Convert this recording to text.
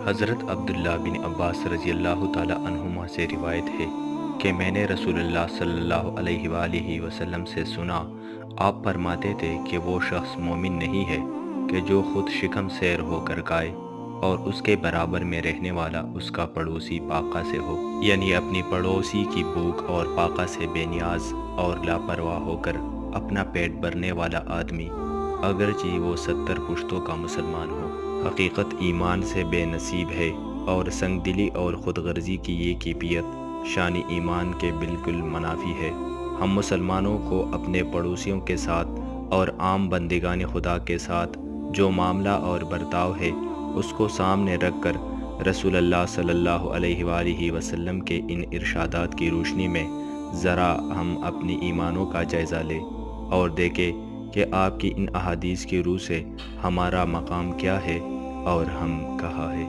حضرت عبداللہ بن عباس رضی اللہ تعالیٰ عنہما سے روایت ہے کہ میں نے رسول اللہ صلی اللہ علیہ وآلہ وسلم سے سنا، آپ فرماتے تھے کہ وہ شخص مومن نہیں ہے کہ جو خود شکم سیر ہو کر کھائے اور اس کے برابر میں رہنے والا اس کا پڑوسی پاقہ سے ہو، یعنی اپنی پڑوسی کی بھوک اور پاقہ سے بے نیاز اور لاپرواہ ہو کر اپنا پیٹ بھرنے والا آدمی اگرچہ وہ 70 پشتوں کا مسلمان ہو۔ حقیقت ایمان سے بے نصیب ہے اور سنگ دلی اور خود غرضی کی یہ کیفیت شان ایمان کے بالکل منافی ہے۔ ہم مسلمانوں کو اپنے پڑوسیوں کے ساتھ اور عام بندگان خدا کے ساتھ جو معاملہ اور برتاؤ ہے اس کو سامنے رکھ کر رسول اللہ صلی اللہ علیہ وآلہ وسلم کے ان ارشادات کی روشنی میں ذرا ہم اپنی ایمانوں کا جائزہ لیں اور دیکھیں کہ آپ کی ان احادیث کی روح سے ہمارا مقام کیا ہے اور ہم کہاں ہے۔